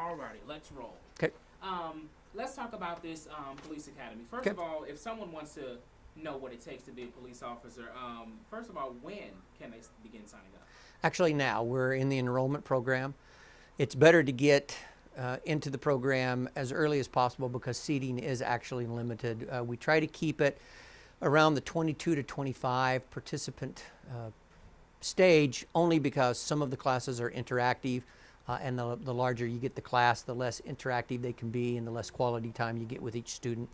Alrighty, let's roll. Okay. Let's talk about this police academy. First of all, if someone wants to know what it takes to be a police officer, first of all, when can they begin signing up? Actually, now we're in the enrollment program. It's better to get into the program as early as possible because seating is actually limited. We try to keep it around the 22 to 25 participant stage only because some of the classes are interactive, and the larger you get the class, the less interactive they can be and the less quality time you get with each student.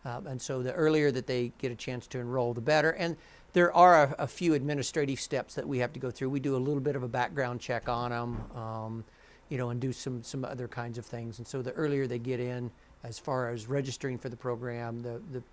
And so the earlier that they get a chance to enroll, the better. And there are a few administrative steps that we have to go through. We do a little bit of a background check on them, and do some other kinds of things. And so the earlier they get in, as far as registering for the program, the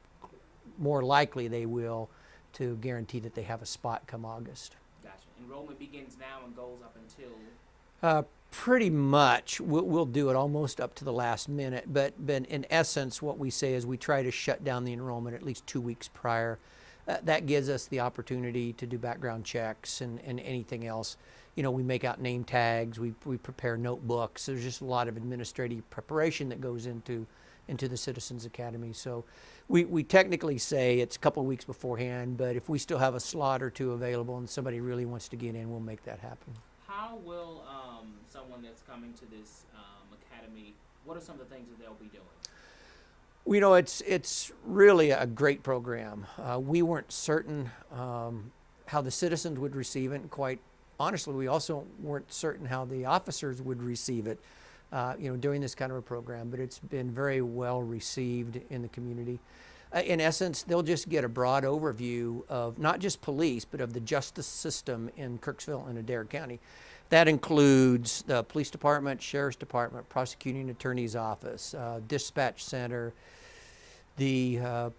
more likely they will to guarantee that they have a spot come August. Gotcha. Enrollment begins now and goes up until? Pretty much. We'll do it almost up to the last minute, but in essence, what we say is we try to shut down the enrollment at least 2 weeks prior. That gives us the opportunity to do background checks and anything else. We make out name tags, we prepare notebooks. There's just a lot of administrative preparation that goes into the Citizens Academy. So we technically say it's a couple of weeks beforehand, but if we still have a slot or two available and somebody really wants to get in, we'll make that happen. How will someone that's coming to this academy, what are some of the things that they'll be doing? It's really a great program. We weren't certain how the citizens would receive it, and quite honestly, we also weren't certain how the officers would receive it, during this kind of a program, but it's been very well received in the community. In essence, they'll just get a broad overview of not just police, but of the justice system in Kirksville and Adair County. That includes the police department, sheriff's department, prosecuting attorney's office, dispatch center, the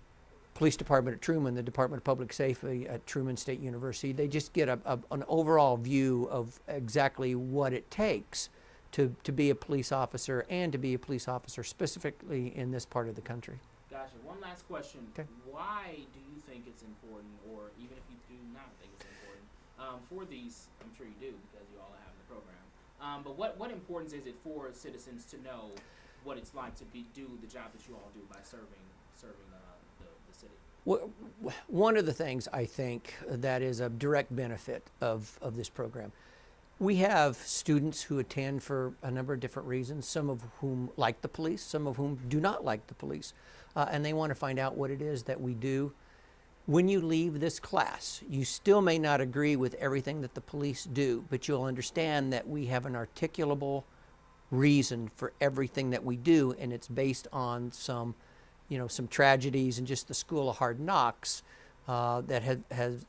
police department at Truman, the Department of Public Safety at Truman State University. They just get an overall view of exactly what it takes to be a police officer and to be a police officer specifically in this part of the country. Gotcha. One last question. Okay. Why do you think it's important, or even if you do not think it's important, for these, I'm sure you do because you all have the program, but what importance is it for citizens to know what it's like to do the job that you all do by serving the city? Well, one of the things I think that is a direct benefit of this program, we have students who attend for a number of different reasons, some of whom like the police, some of whom do not like the police, and they want to find out what it is that we do. When you leave this class, you still may not agree with everything that the police do, but you'll understand that we have an articulable reason for everything that we do, and it's based on some tragedies and just the school of hard knocks that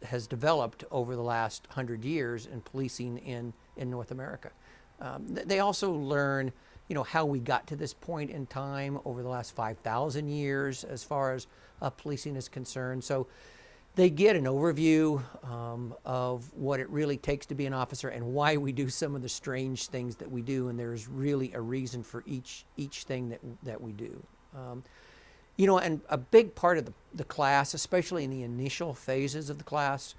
has developed over the last 100 years in policing in North America. They also learn, how we got to this point in time over the last 5,000 years as far as policing is concerned. So they get an overview of what it really takes to be an officer and why we do some of the strange things that we do, and there's really a reason for each thing that we do. And a big part of the class, especially in the initial phases of the class,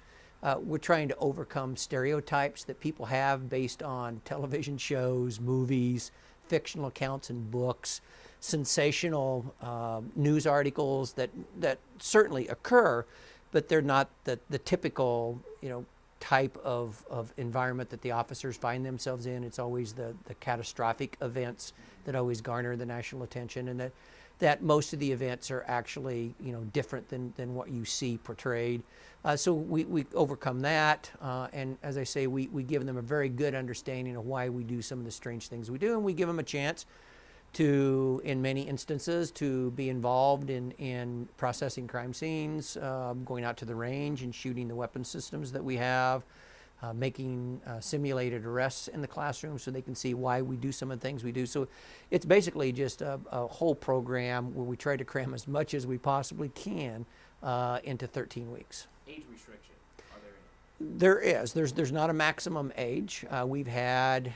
we're trying to overcome stereotypes that people have based on television shows, movies, fictional accounts and books, sensational news articles that certainly occur, but they're not the typical, type of environment that the officers find themselves in. It's always the catastrophic events that always garner the national attention, and that most of the events are actually, different than what you see portrayed. So we overcome that, and as I say, we give them a very good understanding of why we do some of the strange things we do, and we give them a chance to, in many instances, to be involved in processing crime scenes, going out to the range and shooting the weapon systems that we have, making simulated arrests in the classroom so they can see why we do some of the things we do. So it's basically just a whole program where we try to cram as much as we possibly can into 13 weeks. Age restriction, are there any? There is. There's not a maximum age. We've had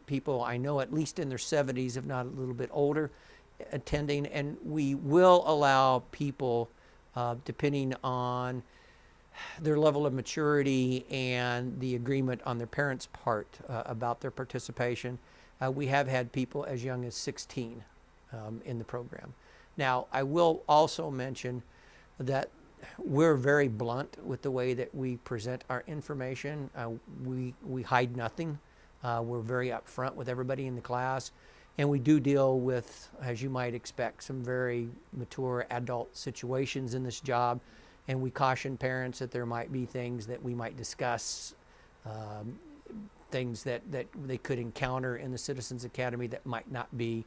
people I know at least in their 70s, if not a little bit older, attending, and we will allow people, depending on their level of maturity and the agreement on their parents' part about their participation, We have had people as young as 16 in the program. Now, I will also mention that we're very blunt with the way that we present our information. We hide nothing. We're very upfront with everybody in the class. And we do deal with, as you might expect, some very mature adult situations in this job. And we caution parents that there might be things that we might discuss, things that they could encounter in the Citizens Academy that might not be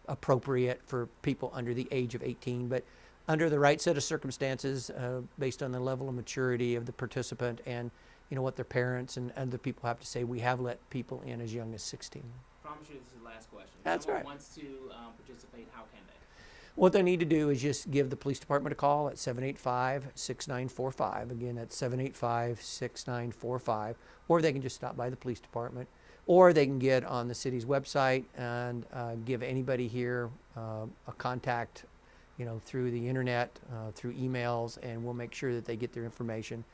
appropriate for people under the age of 18. But under the right set of circumstances, based on the level of maturity of the participant and what their parents and other people have to say, we have let people in as young as 16. I promise you this is the last question. That's Someone right. wants to participate, how can they? What they need to do is just give the police department a call at 785-6945. Again, that's 785-6945. Or they can just stop by the police department. Or they can get on the city's website and give anybody here a contact, through the internet, through emails, and we'll make sure that they get their information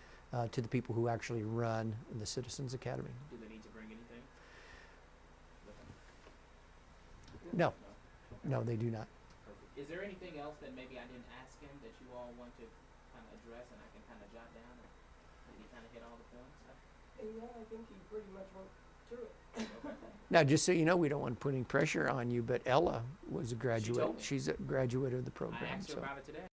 to the people who actually run the Citizens Academy. Do they need to bring anything? No, no, they do not. Perfect. Is there anything else that maybe I didn't ask him that you all want to kind of address and I can kind of jot down? Or did he kind of hit all the points? Yeah, I think he pretty much went through it. Now, just so you know, we don't want putting pressure on you, but Ella was a graduate. told me. She's a graduate of the I program. asked her about it today.